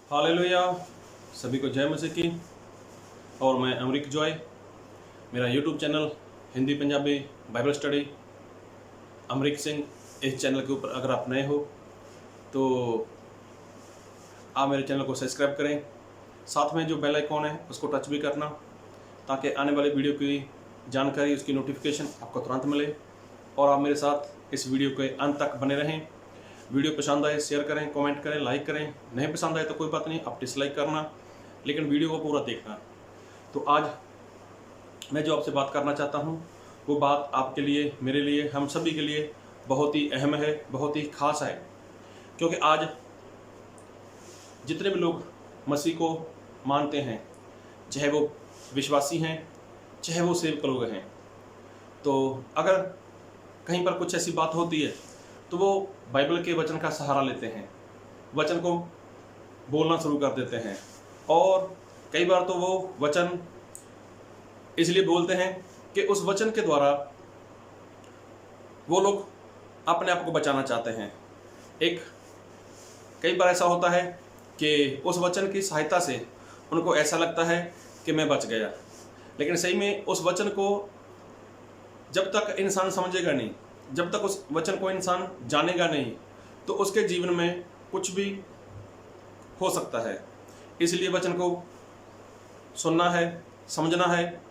Hallelujah. सभी को जय मसीह की। और मैं अमरीक जॉय, मेरा YouTube channel Hindi Punjabi Bible study Amrik Singh. इस चैनल के ऊपर अगर आप नए हो तो आप मेरे चैनल को सब्सक्राइब करें, साथ में जो बेल आइकॉन है उसको टच भी करना, ताकि आने वाले वीडियो की जानकारी, उसकी नोटिफिकेशन आपको तुरंत मिले और आप मेरे साथ इस वीडियो के अंत तक बने रहें। वीडियो पसंद आए शेयर करें, कमेंट करें, लाइक करें। नहीं पसंद आए तो कोई बात नहीं, आप डिसलाइक करना, लेकिन वीडियो को पूरा देखना। तो आज मैं जो आपसे बात करना चाहता हूँ वो बात आपके लिए, मेरे लिए, हम सभी के लिए बहुत ही अहम है, बहुत ही खास है। क्योंकि आज जितने भी लोग मसीह को मानते हैं, चाहे वो विश्वासी हैं चाहे वो सेवक लोग हैं, तो अगर कहीं पर कुछ ऐसी बात होती है तो वो बाइबल के वचन का सहारा लेते हैं, वचन को बोलना शुरू कर देते हैं। और कई बार तो वो वचन इसलिए बोलते हैं कि उस वचन के द्वारा वो लोग अपने आप को बचाना चाहते हैं। कई बार ऐसा होता है कि उस वचन की सहायता से उनको ऐसा लगता है कि मैं बच गया, लेकिन सही में उस वचन को जब तक इंसान समझेगा नहीं, जब तक उस वचन को इंसान जानेगा नहीं, तो उसके जीवन में कुछ भी हो सकता है। इसलिए वचन को सुनना है, समझना है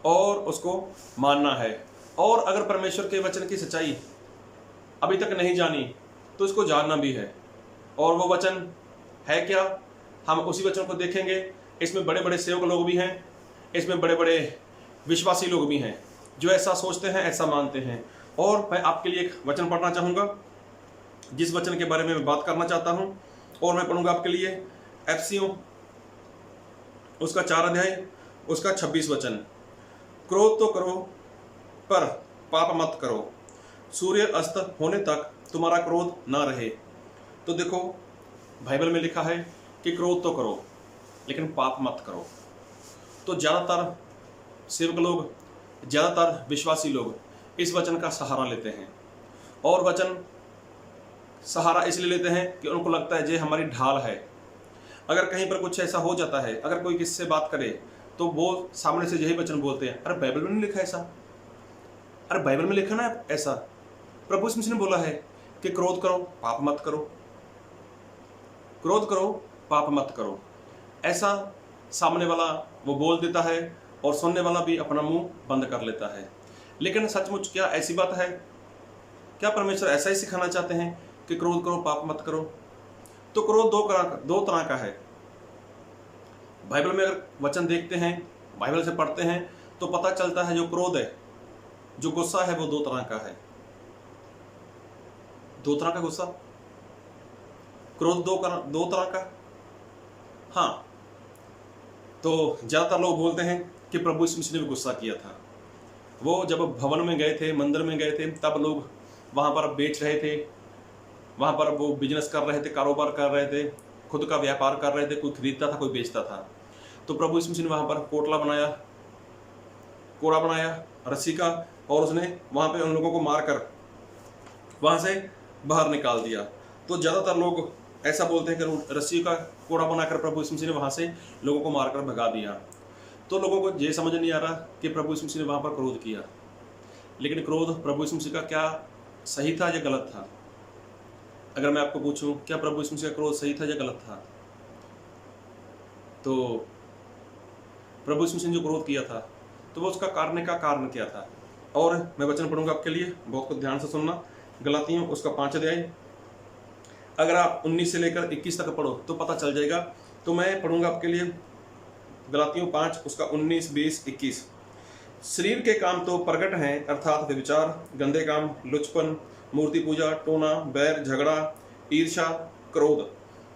और उसको मानना है। और अगर परमेश्वर के वचन की सच्चाई अभी तक नहीं जानी तो इसको जानना भी है। और वो वचन है क्या, हम उसी वचन को देखेंगे। इसमें बड़े बड़े सेवक लोग भी हैं, इसमें बड़े बड़े विश्वासी लोग भी हैं जो ऐसा सोचते हैं, ऐसा मानते हैं। और मैं आपके लिए एक वचन पढ़ना चाहूँगा, जिस वचन के बारे में मैं बात करना चाहता हूँ। और मैं पढ़ूंगा आपके लिए एफएसियों उसका 4 अध्याय उसका 26 वचन। क्रोध तो करो पर पाप मत करो, सूर्य अस्त होने तक तुम्हारा क्रोध ना रहे। तो देखो, बाइबल में लिखा है कि क्रोध तो करो लेकिन पाप मत करो। तो ज़्यादातर सेवक लोग, ज़्यादातर विश्वासी लोग इस वचन का सहारा लेते हैं। और वचन सहारा इसलिए लेते हैं कि उनको लगता है ये हमारी ढाल है। अगर कहीं पर कुछ ऐसा हो जाता है, अगर कोई किससे बात करे तो वो सामने से यही वचन बोलते हैं, अरे बाइबल में नहीं लिखा ऐसा, अरे बाइबल में लिखा ना ऐसा, प्रभु यीशु मसीह ने बोला है कि क्रोध करो पाप मत करो, क्रोध करो पाप मत करो। ऐसा सामने वाला वो बोल देता है और सुनने वाला भी अपना मुंह बंद कर लेता है। लेकिन सचमुच क्या ऐसी बात है? क्या परमेश्वर ऐसा ही सिखाना चाहते हैं कि क्रोध करो पाप मत करो? तो क्रोध दो तरह का है। बाइबल में अगर वचन देखते हैं, बाइबल से पढ़ते हैं, तो पता चलता है जो क्रोध है, जो गुस्सा है, वो 2 तरह का है। 2 तरह का गुस्सा, क्रोध दो तरह का। हाँ, तो ज्यादातर लोग बोलते हैं कि प्रभु यीशु मसीह ने भी गुस्सा किया था। वो जब भवन में गए थे, मंदिर में गए थे, तब लोग वहाँ पर बेच रहे थे, वहाँ पर वो बिजनेस कर रहे थे, कारोबार कर रहे थे, खुद का व्यापार कर रहे थे, कोई खरीदता था कोई बेचता था। तो प्रभु यीशु मसीह ने वहाँ पर कोड़ा बनाया रस्सी का, और उसने वहाँ पे उन लोगों को मारकर वहाँ से बाहर निकाल दिया। तो ज़्यादातर लोग ऐसा बोलते हैं कि रस्सी का कोड़ा बनाकर प्रभु यीशु मसीह ने वहाँ से लोगों को मारकर भगा दिया। तो लोगों को ये समझ नहीं आ रहा कि प्रभु यीशु मसीह ने वहाँ पर क्रोध किया, लेकिन क्रोध प्रभु यीशु मसीह का क्या सही था या गलत था? अगर मैं आपको पूछूं क्या प्रभु यीशु मसीह का क्रोध सही था या गलत था, तो प्रभु यीशु मसीह ने जो क्रोध किया था तो वो उसका कारण क्या था? और मैं वचन पढ़ूंगा आपके लिए, बहुत कुछ ध्यान से सुनना। गलातियों उसका 5 अध्याय, अगर आप 19 से लेकर 21 तक पढ़ो तो पता चल जाएगा। तो मैं पढ़ूंगा आपके लिए गलातियों 5 उसका 19, 20, 21। शरीर के काम तो प्रकट हैं, अर्थात व्यभिचार, गंदे काम, लुचपन, मूर्ति पूजा, टोना, बैर, झगड़ा, ईर्ष्या, क्रोध,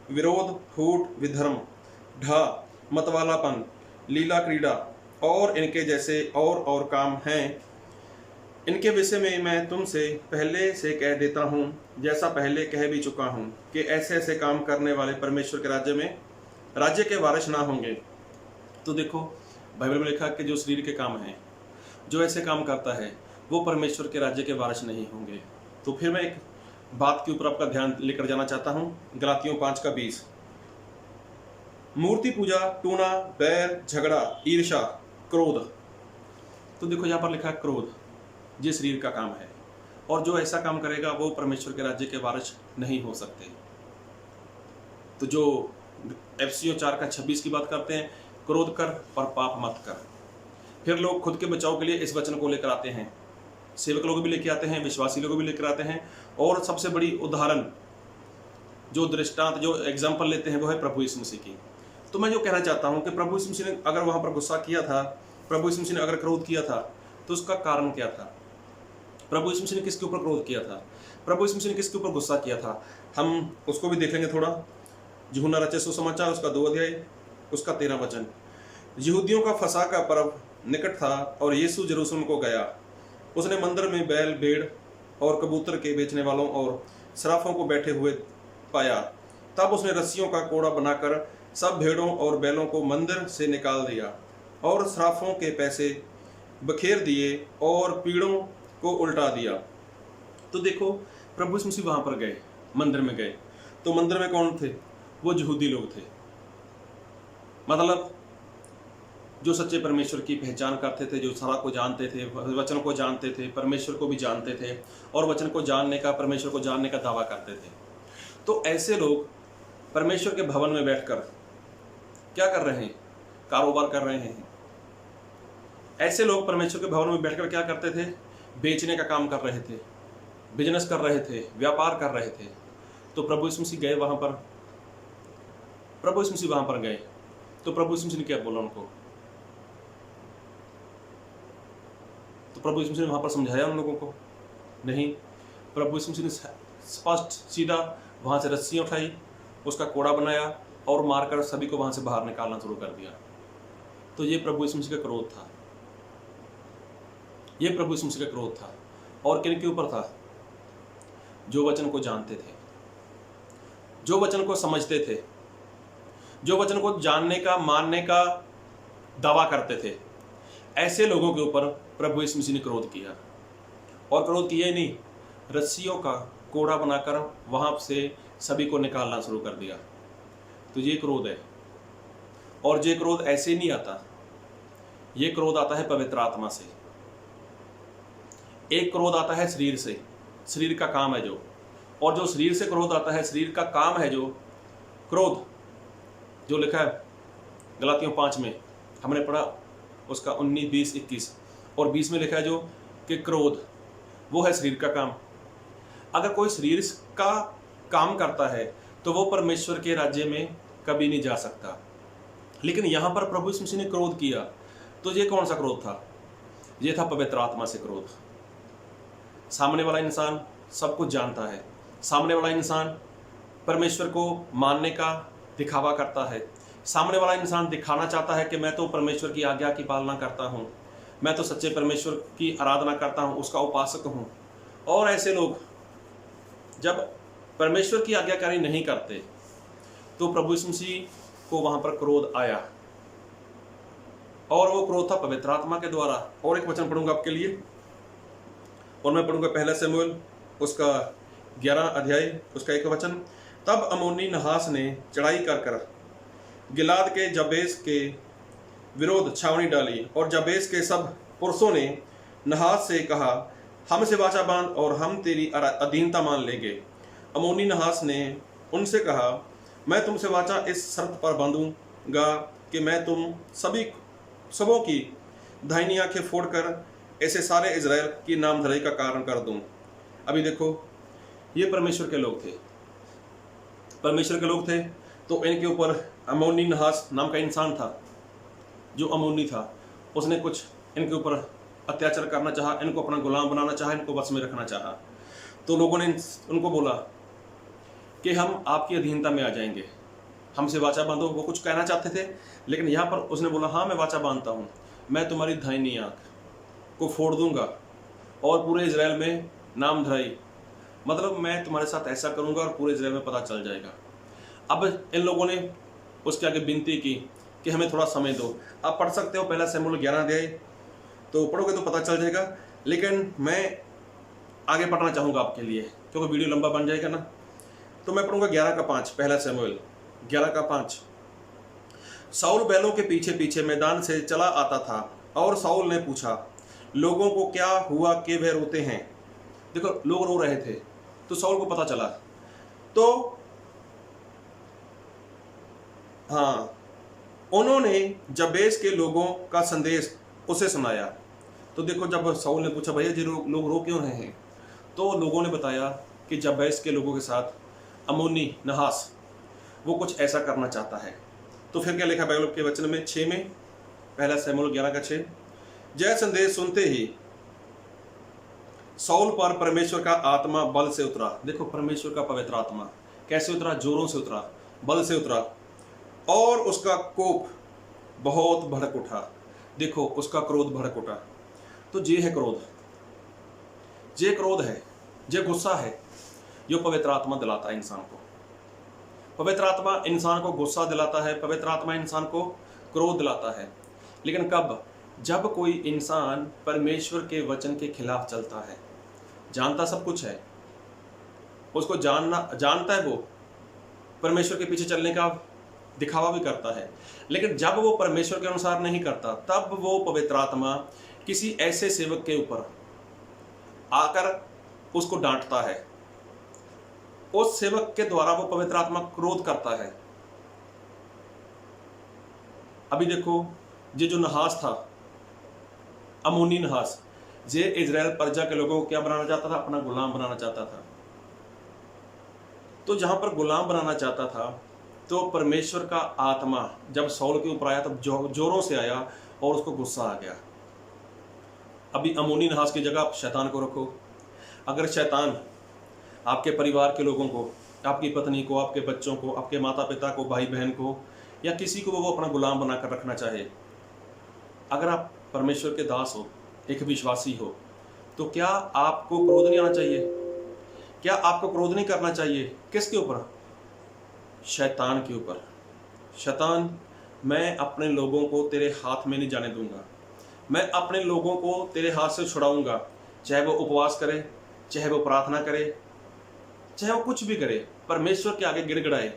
विरोध, फूट, विधर्म, ढा, मतवालापन, लीला क्रीड़ा और इनके जैसे और काम हैं। इनके विषय में मैं तुमसे पहले से कह देता हूँ, जैसा पहले कह भी चुका हूँ, कि ऐसे ऐसे काम करने वाले परमेश्वर के राज्य के वारिस ना होंगे। तो देखो, बाइबल में लिखा कि जो शरीर के काम हैं, जो ऐसे काम करता है, वो परमेश्वर के राज्य के वारिस नहीं होंगे। तो फिर मैं एक बात के ऊपर आपका ध्यान लेकर जाना चाहता हूँ, गलातियों 5 का 20। मूर्ति पूजा, टूना, बैर, झगड़ा, ईर्ष्या, क्रोध। तो देखो यहाँ पर लिखा है क्रोध, ये शरीर का काम है, और जो ऐसा काम करेगा वो परमेश्वर के राज्य के वारिस नहीं हो सकते। तो जो एफसीओ 4:26 की बात करते हैं, क्रोध कर पर पाप मत कर। फिर लोग खुद के बचाव के लिए इस वचन को लेकर आते हैं, सेवक लोग भी लेकर आते हैं, विश्वासी लोग भी लेकर आते हैं, और सबसे बड़ी उदाहरण जो दृष्टांत, जो एग्जाम्पल लेते हैं वो है प्रभु यीशु मसीह की। तो मैं जो कहना चाहता हूँ कि प्रभु यीशु मसीह ने अगर वहाँ पर गुस्सा किया था, प्रभु यीशु मसीह ने अगर क्रोध किया था, तो उसका कारण क्या था? प्रभु यीशु मसीह ने किसके ऊपर क्रोध किया था? प्रभु यीशु मसीह ने किसके ऊपर गुस्सा किया था? हम उसको भी देखेंगे थोड़ा। यूहन्ना रचित सुसमाचार उसका 2 अध्याय उसका 13 वचन। यहूदियों का फसह का पर्व निकट था और यीशु यरूशलेम को गया। उसने मंदिर में बैल, भेड़ और कबूतर के बेचने वालों और सराफों को बैठे हुए पाया। तब उसने रस्सियों का कोड़ा बनाकर सब भेड़ों और बैलों को मंदिर से निकाल दिया और सराफों के पैसे बखेर दिए और पीड़ों को उल्टा दिया। तो देखो प्रभु यीशु मसीह वहां पर गए, मंदिर में गए, तो मंदिर में कौन थे? वो यहूदी लोग थे, मतलब जो सच्चे परमेश्वर की पहचान करते थे, जो सरा को जानते थे, वचन को जानते थे, परमेश्वर को भी जानते थे, और वचन को जानने का, परमेश्वर को जानने का दावा करते थे। तो ऐसे लोग परमेश्वर के भवन में बैठकर क्या कर रहे हैं? कारोबार कर रहे हैं। ऐसे लोग परमेश्वर के भवन में बैठकर क्या करते थे? बेचने का काम कर रहे थे, बिजनेस कर रहे थे, व्यापार कर रहे थे। तो प्रभु यीशु मसीह गए वहां पर, प्रभु यीशु मसीह वहां पर गए, तो प्रभु यीशु मसीह ने क्या बोला उनको? तो प्रभु यीशु मसीह ने वहां पर समझाया उन लोगों को? नहीं। प्रभु यीशु मसीह ने स्पष्ट सीधा वहां से रस्सियां उठाई, उसका कोड़ा बनाया और मारकर सभी को वहां से बाहर निकालना शुरू कर दिया। तो ये प्रभु यीशु मसीह का क्रोध था, ये प्रभु यीशु मसीह का क्रोध था। और किन के ऊपर था? जो वचन को जानते थे, जो वचन को समझते थे, जो वचन को जानने का, मानने का दावा करते थे, ऐसे लोगों के ऊपर प्रभु यीशु मसीह ने क्रोध किया। और क्रोध किया ही नहीं, रस्सियों का कोड़ा बनाकर वहां से सभी को निकालना शुरू कर दिया। तो ये क्रोध है। और ये क्रोध ऐसे नहीं आता, ये क्रोध आता है पवित्र आत्मा से। एक क्रोध आता है शरीर से, शरीर का काम है जो, और जो शरीर से क्रोध आता है, शरीर का काम है जो क्रोध, जो लिखा है गलातियों 5 में हमने पढ़ा, उसका 19, 20, 21 और 20 में लिखा है जो कि क्रोध वो है शरीर का काम। अगर कोई शरीर का काम करता है तो वो परमेश्वर के राज्य में कभी नहीं जा सकता। लेकिन यहाँ पर प्रभु यीशु मसीह ने क्रोध किया, तो ये कौन सा क्रोध था? ये था पवित्र आत्मा से क्रोध। सामने वाला इंसान सब कुछ जानता है, सामने वाला इंसान परमेश्वर को मानने का दिखावा करता है, सामने वाला इंसान दिखाना चाहता है कि मैं तो परमेश्वर की आज्ञा की पालना करता हूँ, मैं तो सच्चे परमेश्वर की आराधना करता हूँ, उसका उपासक हूँ। और ऐसे लोग जब परमेश्वर की आज्ञाकारी नहीं करते तो प्रभु यीशु मसीह को वहां पर क्रोध आया, और वो क्रोध था पवित्र आत्मा के द्वारा। और एक वचन पढ़ूंगा आपके लिए, और मैं पढ़ूंगा 1 शमूएल उसका 11 अध्याय उसका 1 वचन। तब अम्मोनी नहास ने चढ़ाई कर गिलाद के जबेस के विरोध छावनी डाली, और जबेस के सब पुरुषों ने नहास से कहा, हमसे वाचा बांध और हम तेरी अधीनता मान लेंगे। अम्मोनी नहास ने उनसे कहा, मैं तुमसे वाचा इस शर्त पर बांधूंगा कि मैं तुम सबों की दाहिनी आंखें फोड़कर ऐसे सारे इजराइल की नामधराई का कारण कर दूं। अभी देखो, ये परमेश्वर के लोग थे, परमेश्वर के लोग थे, तो इनके ऊपर अम्मोनी नहास नाम का इंसान था, जो अम्मोनी था, उसने कुछ इनके ऊपर अत्याचार करना चाहा, इनको अपना गुलाम बनाना चाहा, इनको बस में रखना चाहा। तो लोगों ने उनको बोला कि हम आपकी अधीनता में आ जाएंगे, हमसे वाचा बांधो। वो कुछ कहना चाहते थे, लेकिन यहाँ पर उसने बोला, हाँ मैं वाचा बांधता हूँ, मैं तुम्हारी दाहिनी आंख को फोड़ दूंगा और पूरे इजराइल में नाम धराई, मतलब मैं तुम्हारे साथ ऐसा करूंगा और पूरे इजराइल में पता चल जाएगा। अब इन लोगों ने उसके आगे विनती की कि हमें थोड़ा समय दो। आप पढ़ सकते हो 1 शमूएल 11 अध्याय, तो पढ़ोगे तो पता चल जाएगा, लेकिन मैं आगे पढ़ना चाहूँगा आपके लिए क्योंकि वीडियो लंबा बन जाएगा ना। तो मैं पढ़ूंगा 11 का 5, 1 शमूएल 11 का 5। शाऊल बैलों के पीछे पीछे मैदान से चला आता था और शाऊल ने पूछा, लोगों को क्या हुआ कि वे रोते हैं? देखो, लोग रो रहे थे तो शाऊल को पता चला। तो हाँ, उन्होंने जबेस के लोगों का संदेश उसे सुनाया। तो देखो, जब शाऊल ने पूछा, भैया जी लोग रो क्यों रहे हैं, तो लोगों ने बताया कि जबेस के लोगों के साथ अम्मोनी नहास वो कुछ ऐसा करना चाहता है। तो फिर क्या लिखा बाइबल के वचन में 6 में, पहला शमूएल 11:6, यह संदेश सुनते ही शाऊल पर परमेश्वर का आत्मा बल से उतरा। देखो, परमेश्वर का पवित्र आत्मा कैसे उतरा? जोरों से उतरा, बल से उतरा, और उसका कोप बहुत भड़क उठा। देखो, उसका क्रोध भड़क उठा। तो ये है क्रोध, ये क्रोध है, ये गुस्सा है जो पवित्र आत्मा दिलाता है इंसान को। पवित्र आत्मा इंसान को गुस्सा दिलाता है, पवित्र आत्मा इंसान को क्रोध दिलाता है। लेकिन कब? जब कोई इंसान परमेश्वर के वचन के खिलाफ चलता है। जानता सब कुछ है, उसको जानता है, वो परमेश्वर के पीछे चलने का दिखावा भी करता है, लेकिन जब वो परमेश्वर के अनुसार नहीं करता, तब वो पवित्र आत्मा किसी ऐसे सेवक के ऊपर आकर उसको डांटता है। उस सेवक के द्वारा वो पवित्र आत्मा क्रोध करता है। अभी देखो, ये जो नहास था, अम्मोनी नहास, ये इजराइल प्रजा के लोगों को क्या बनाना चाहता था? अपना गुलाम बनाना चाहता था। तो जहां पर गुलाम बनाना चाहता था, तो परमेश्वर का आत्मा जब शाऊल के ऊपर आया तब जोरों से आया और उसको गुस्सा आ गया। अभी अम्मोनी नहास की जगह आप शैतान को रखो। अगर शैतान आपके परिवार के लोगों को, आपकी पत्नी को, आपके बच्चों को, आपके माता पिता को, भाई बहन को, या किसी को वो अपना गुलाम बनाकर रखना चाहे, अगर आप परमेश्वर के दास हो, एक विश्वासी हो, तो क्या आपको क्रोध नहीं आना चाहिए? क्या आपको क्रोध नहीं करना चाहिए? किसके ऊपर? शैतान के ऊपर। शैतान, मैं अपने लोगों को तेरे हाथ में नहीं जाने दूंगा, मैं अपने लोगों को तेरे हाथ से छुड़ाऊंगा। चाहे वो उपवास करे, चाहे वो प्रार्थना करे, चाहे वो कुछ भी करे, परमेश्वर के आगे गिड़गिड़ाए,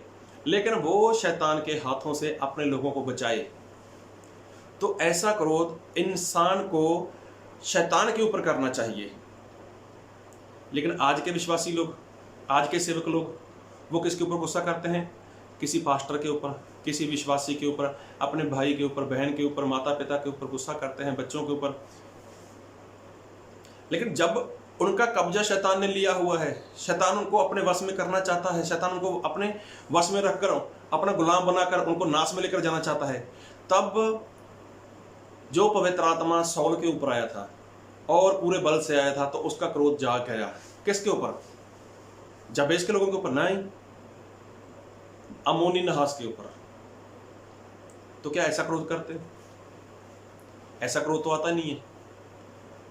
लेकिन वो शैतान के हाथों से अपने लोगों को बचाए। तो ऐसा क्रोध इंसान को शैतान के ऊपर करना चाहिए। लेकिन आज के विश्वासी लोग, आज के सेवक लोग, वो किसके ऊपर गुस्सा करते हैं? किसी पास्टर के ऊपर, किसी विश्वासी के ऊपर, अपने भाई के ऊपर, बहन के ऊपर, माता पिता के ऊपर गुस्सा करते हैं, बच्चों के ऊपर। लेकिन जब उनका कब्जा शैतान ने लिया हुआ है, शैतान उनको अपने वश में करना चाहता है, शैतान उनको अपने वश में रखकर अपना गुलाम बनाकर उनको नाश में लेकर जाना चाहता है, तब जो पवित्र आत्मा शाऊल के ऊपर आया था और पूरे बल से आया था, तो उसका क्रोध जाग गया। किसके ऊपर? जबेस के लोगों के ऊपर नहीं, अम्मोनी नहास के ऊपर। तो क्या ऐसा क्रोध करते? ऐसा क्रोध तो आता नहीं है।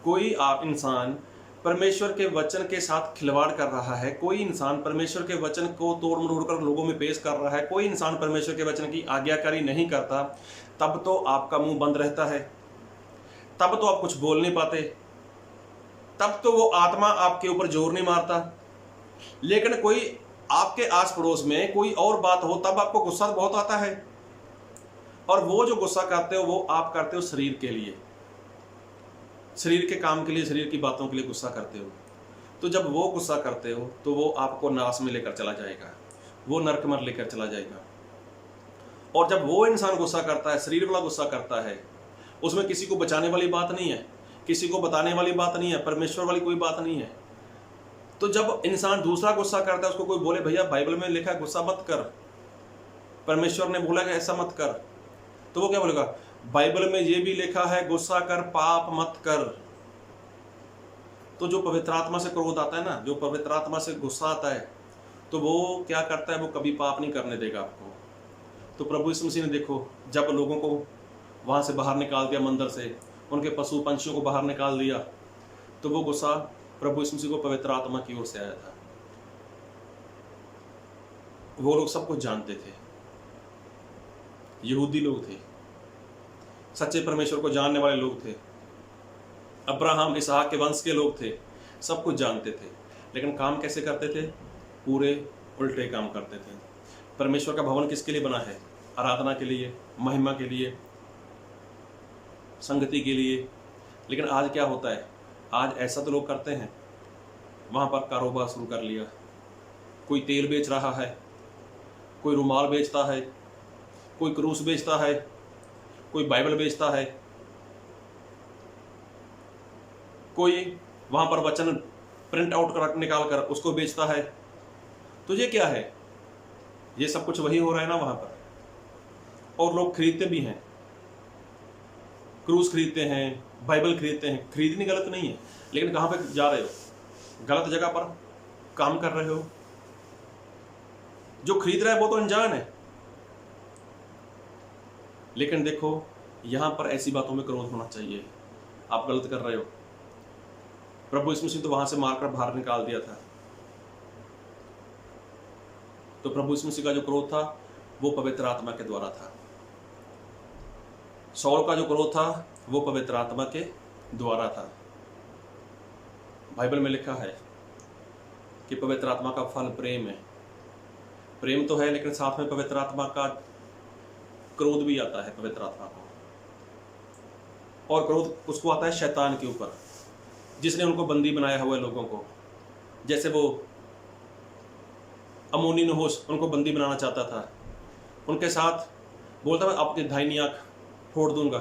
कोई आप इंसान परमेश्वर के वचन के साथ खिलवाड़ कर रहा है, कोई इंसान परमेश्वर के वचन को तोड़ मरोड़ कर लोगों में पेश कर रहा है, कोई इंसान परमेश्वर के वचन की आज्ञाकारी नहीं करता, तब तो आपका मुंह बंद रहता है, तब तो आप कुछ बोल नहीं पाते, तब तो वो आत्मा आपके ऊपर जोर नहीं मारता। लेकिन कोई आपके आस पड़ोस में कोई और बात हो, तब आपको गुस्सा बहुत आता है। और वो जो गुस्सा करते हो, वो आप करते हो शरीर के लिए, शरीर के काम के लिए, शरीर की बातों के लिए गुस्सा करते हो। तो जब वो गुस्सा करते हो, तो वो आपको नाश में लेकर चला जाएगा, वो नरक में लेकर चला जाएगा। और जब वो इंसान गुस्सा करता है, शरीर वाला गुस्सा करता है, उसमें किसी को बचाने वाली बात नहीं है, किसी को बताने वाली बात नहीं है, परमेश्वर वाली कोई बात नहीं है। तो जब इंसान दूसरा गुस्सा करता है, उसको कोई बोले, भैया बाइबल में लिखा है गुस्सा मत कर, परमेश्वर ने बोला कि ऐसा मत कर, तो वो क्या बोलेगा? बाइबल में ये भी लिखा है गुस्सा कर, पाप मत कर। तो जो पवित्र आत्मा से क्रोध आता है ना, जो पवित्र आत्मा से गुस्सा आता है, तो वो क्या करता है? वो कभी पाप नहीं करने देगा आपको। तो प्रभु यीशु मसीह ने देखो, जब लोगों को वहां से बाहर निकाल दिया, मंदिर से उनके पशु पंछियों को बाहर निकाल दिया, तो वो गुस्सा प्रभु यीशु मसीह को पवित्र आत्मा की ओर से आया था। वो लोग सब कुछ जानते थे, यहूदी लोग थे, सच्चे परमेश्वर को जानने वाले लोग थे, अब्राहम इसहाक के वंश के लोग थे, सब कुछ जानते थे, लेकिन काम कैसे करते थे? पूरे उल्टे काम करते थे। परमेश्वर का भवन किसके लिए बना है? आराधना के लिए, महिमा के लिए, संगति के लिए। लेकिन आज क्या होता है, आज ऐसा तो लोग करते हैं, वहाँ पर कारोबार शुरू कर लिया। कोई तेल बेच रहा है, कोई रुमाल बेचता है, कोई क्रूस बेचता है, कोई बाइबल बेचता है, कोई वहाँ पर वचन प्रिंट आउट कर निकाल कर उसको बेचता है। तो ये क्या है, ये सब कुछ वही हो रहा है ना वहाँ पर। और लोग खरीदते भी हैं, क्रूस खरीदते हैं, बाइबल खरीदते हैं। खरीदनी गलत नहीं है, लेकिन कहाँ पे जा रहे हो, गलत जगह पर काम कर रहे हो। जो खरीद रहा है वो तो अनजान है। लेकिन देखो, यहाँ पर ऐसी बातों में क्रोध होना चाहिए। आप गलत कर रहे हो। प्रभु यीशु मसीह तो वहां से मारकर बाहर निकाल दिया था। तो प्रभु यीशु मसीह का जो क्रोध था वो पवित्र आत्मा के द्वारा था। सौल का जो क्रोध था वो पवित्र आत्मा के द्वारा था। बाइबल में लिखा है कि पवित्र आत्मा का फल प्रेम है। प्रेम तो है, लेकिन साथ में पवित्र आत्मा का क्रोध भी आता है पवित्र आत्मा को। और क्रोध उसको आता है शैतान के ऊपर, जिसने उनको बंदी बनाया हुआ है लोगों को। जैसे वो अमोनी नहोश उनको बंदी बनाना चाहता था, उनके साथ बोलता मैं आपकी दाहिनी आंख फोड़ दूंगा।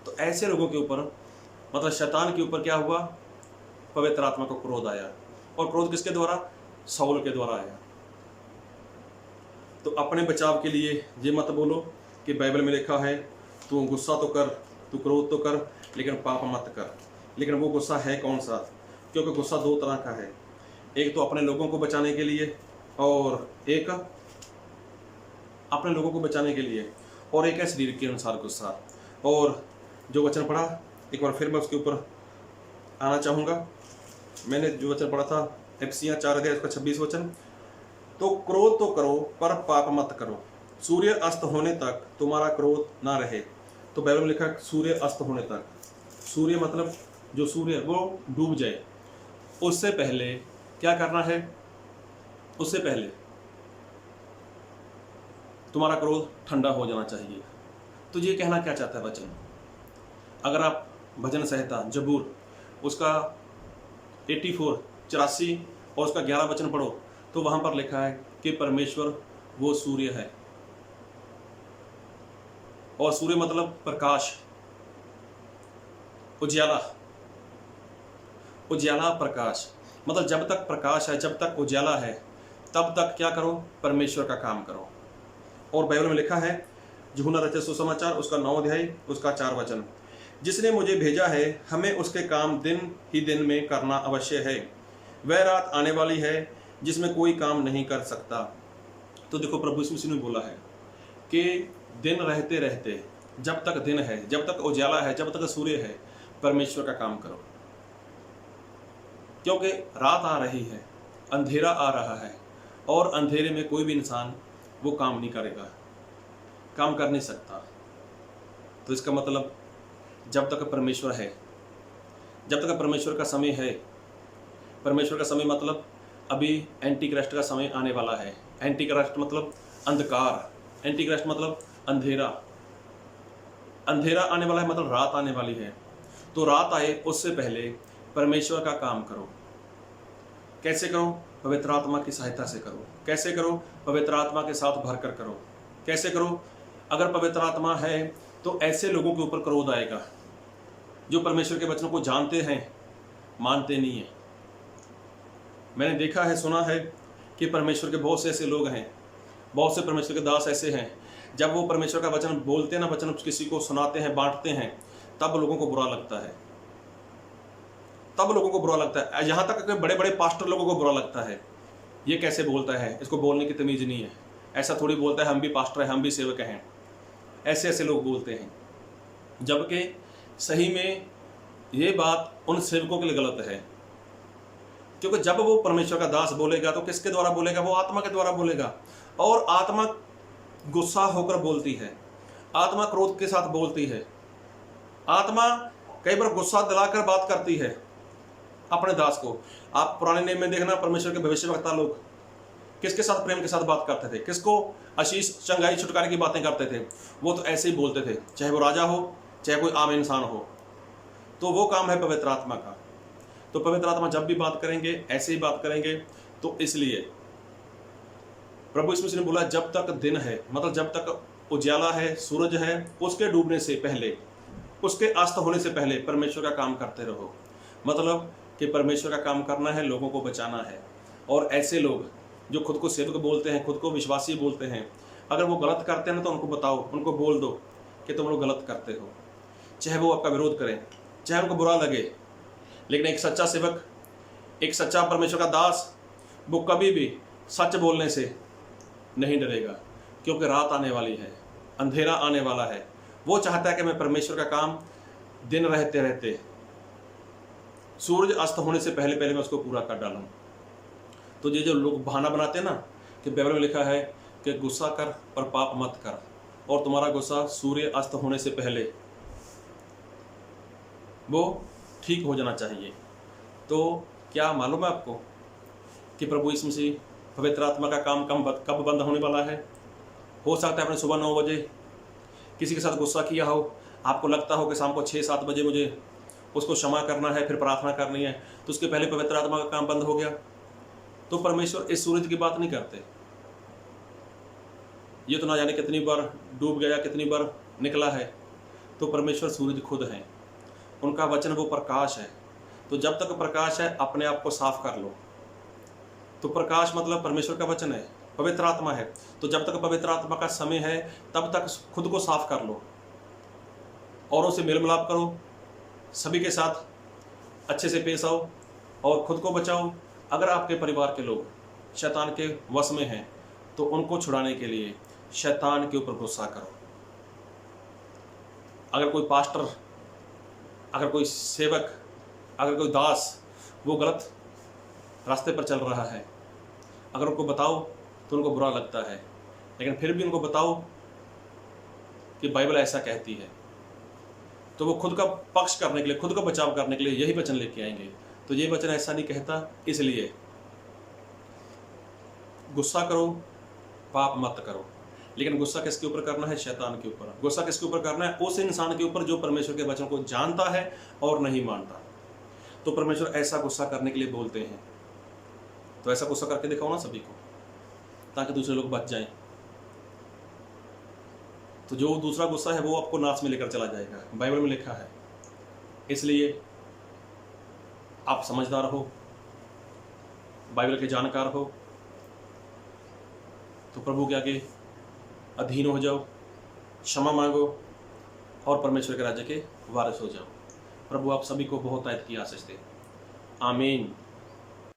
तो ऐसे लोगों के ऊपर, मतलब शैतान के ऊपर क्या हुआ, पवित्र आत्मा को क्रोध आया। और क्रोध किसके द्वारा, साउल के द्वारा आया। तो अपने बचाव के लिए ये मत बोलो कि बाइबल में लिखा है तू गुस्सा तो कर, तू क्रोध तो कर, लेकिन पाप मत कर। लेकिन वो गुस्सा है कौन सा, क्योंकि गुस्सा दो तरह का है। एक तो अपने लोगों को बचाने के लिए, और एक अपने लोगों को बचाने के लिए, और एक है शरीर के अनुसार गुस्सा। और जो वचन पढ़ा, एक बार फिर मैं उसके ऊपर आना चाहूँगा। मैंने जो वचन पढ़ा था एफिसियाँ 4 अध्याय उसका 26 वचन, तो क्रोध तो करो पर पाप मत करो, सूर्य अस्त होने तक तुम्हारा क्रोध ना रहे। तो बाइबल में लिखा है सूर्य अस्त होने तक। सूर्य मतलब जो सूर्य वो डूब जाए, उससे पहले क्या करना है, उससे पहले तुम्हारा क्रोध ठंडा हो जाना चाहिए। तो ये कहना क्या चाहता है वचन। अगर आप भजन संहिता जबूर उसका 84 और उसका 11 वचन पढ़ो, तो वहां पर लिखा है कि परमेश्वर वो सूर्य है। और सूर्य मतलब प्रकाश, उजाला, उजाला प्रकाश। मतलब जब तक प्रकाश है, जब तक उजाला है, तब तक क्या करो, परमेश्वर का काम करो। और बाइबल में लिखा है यूहन्ना रचित सुसमाचार उसका 9 अध्याय उसका 4 वचन, जिसने मुझे भेजा है हमें उसके काम दिन ही दिन में करना अवश्य है। वह रात आने वाली है जिसमें कोई काम नहीं कर सकता। तो देखो प्रभु यीशु मसीह ने बोला है कि दिन रहते रहते, जब तक दिन है, जब तक उजाला है, जब तक सूर्य है, परमेश्वर का काम करो। क्योंकि रात आ रही है, अंधेरा आ रहा है, और अंधेरे में कोई भी इंसान वो काम नहीं करेगा, काम कर नहीं सकता। तो इसका मतलब जब तक परमेश्वर है, जब तक परमेश्वर का समय है, परमेश्वर का समय मतलब अभी एंटी क्राइस्ट का समय आने वाला है। एंटी क्राइस्ट मतलब अंधकार, एंटी क्राइस्ट मतलब अंधेरा, अंधेरा आने वाला है, मतलब रात आने वाली है। तो रात आए उससे पहले परमेश्वर का काम करो। कैसे करो, पवित्र आत्मा की सहायता से करो। कैसे करो, पवित्र आत्मा के साथ भरकर करो। कैसे करो, अगर पवित्र आत्मा है तो ऐसे लोगों के ऊपर क्रोध आएगा जो परमेश्वर के वचनों को जानते हैं, मानते नहीं है। मैंने देखा है, सुना है कि परमेश्वर के बहुत से ऐसे लोग हैं, बहुत से परमेश्वर के दास ऐसे हैं, जब वो परमेश्वर का वचन बोलते हैं ना, वचन किसी को सुनाते हैं, बांटते हैं, तब लोगों को बुरा लगता है, तब लोगों को बुरा लगता है। यहाँ तक कि बड़े बड़े पास्टर लोगों को बुरा लगता है, ये कैसे बोलता है, इसको बोलने की तमीज़ नहीं है, ऐसा थोड़ी बोलता है, हम भी पास्टर हैं, हम भी सेवक हैं। ऐसे ऐसे लोग बोलते हैं, जबकि सही में ये बात उन सेवकों के लिए गलत है। क्योंकि जब वो परमेश्वर का दास बोलेगा तो किसके द्वारा बोलेगा, वो आत्मा के द्वारा बोलेगा। और आत्मा गुस्सा होकर बोलती है, आत्मा क्रोध के साथ बोलती है, आत्मा कई बार गुस्सा दिलाकर बात करती है अपने दास को। आप पुराने नियम में देखना, परमेश्वर के भविष्यवक्ता लोग किसके साथ प्रेम के साथ बात करते थे, किसको आशीष चंगाई छुटकारे की बातें करते थे, वो तो ऐसे ही बोलते थे, चाहे वो राजा हो चाहे कोई आम इंसान हो। तो वो काम है पवित्र आत्मा का। तो पवित्र आत्मा जब भी बात करेंगे ऐसे ही बात करेंगे। तो इसलिए प्रभु यीशु मसीह ने बोला जब तक दिन है, मतलब जब तक उजाला है, सूरज है, उसके डूबने से पहले, उसके अस्त होने से पहले परमेश्वर का काम करते रहो। मतलब कि परमेश्वर का काम करना है, लोगों को बचाना है। और ऐसे लोग जो खुद को सेवक बोलते हैं, खुद को विश्वासी बोलते हैं, अगर वो गलत करते हैं ना तो उनको बताओ, उनको बोल दो कि तुम लोग गलत करते हो। चाहे वो आपका विरोध करें, चाहे उनको बुरा लगे, लेकिन एक सच्चा सेवक, एक सच्चा परमेश्वर का दास, वो कभी भी सच बोलने से नहीं डरेगा, क्योंकि रात आने वाली है, अंधेरा आने वाला है। वो चाहता है कि मैं परमेश्वर का काम दिन रहते रहते, सूरज अस्त होने से पहले पहले मैं उसको पूरा कर डालूं। तो ये जो लोग बहाना बनाते हैं ना कि बाइबल में लिखा है कि गुस्सा कर पर पाप मत कर, और तुम्हारा गुस्सा सूर्य अस्त होने से पहले वो ठीक हो जाना चाहिए। तो क्या मालूम है आपको कि प्रभु यीशु मसीह पवित्र आत्मा का काम कब बंद होने वाला है? हो सकता है आपने सुबह 9 बजे किसी के साथ गुस्सा किया हो, आपको लगता हो कि शाम को 6-7 बजे मुझे उसको क्षमा करना है, फिर प्रार्थना करनी है, तो उसके पहले पवित्र आत्मा का काम बंद हो गया। तो परमेश्वर इस सूरज की बात नहीं करते। ये तो ना जाने कितनी बार डूब गया, कितनी बार निकला है। तो परमेश्वर सूरज खुद है, उनका वचन वो प्रकाश है। तो जब तक प्रकाश है अपने आप को साफ कर लो। तो प्रकाश मतलब परमेश्वर का वचन है, पवित्र आत्मा है। तो जब तक पवित्र आत्मा का समय है तब तक खुद को साफ कर लो, औरों से मेल मिलाप करो, सभी के साथ अच्छे से पेश आओ और खुद को बचाओ। अगर आपके परिवार के लोग शैतान के वश में हैं तो उनको छुड़ाने के लिए शैतान के ऊपर गुस्सा करो। अगर कोई पास्टर, अगर कोई सेवक, अगर कोई दास वो गलत रास्ते पर चल रहा है, अगर उनको बताओ तो उनको बुरा लगता है, लेकिन फिर भी उनको बताओ कि बाइबल ऐसा कहती है, तो वो खुद का पक्ष करने के लिए, खुद का बचाव करने के लिए यही वचन लेके आएंगे। तो ये वचन ऐसा नहीं कहता। इसलिए गुस्सा करो, पाप मत करो। लेकिन गुस्सा किसके ऊपर करना है? शैतान के ऊपर। गुस्सा किसके ऊपर करना है? उस इंसान के ऊपर जो परमेश्वर के वचन को जानता है और नहीं मानता। तो परमेश्वर ऐसा गुस्सा करने के लिए बोलते हैं। तो ऐसा गुस्सा करके दिखाओ ना सभी को, ताकि दूसरे लोग बच जाएं। तो जो दूसरा गुस्सा है वो आपको नाश में लेकर चला जाएगा, बाइबल में लिखा है। इसलिए आप समझदार हो, बाइबल के जानकार हो, तो प्रभु के आगे अधीन हो जाओ, क्षमा मांगो और परमेश्वर के राज्य के वारिस हो जाओ। प्रभु आप सभी को बहुत आयत की आशीष दे। आमीन।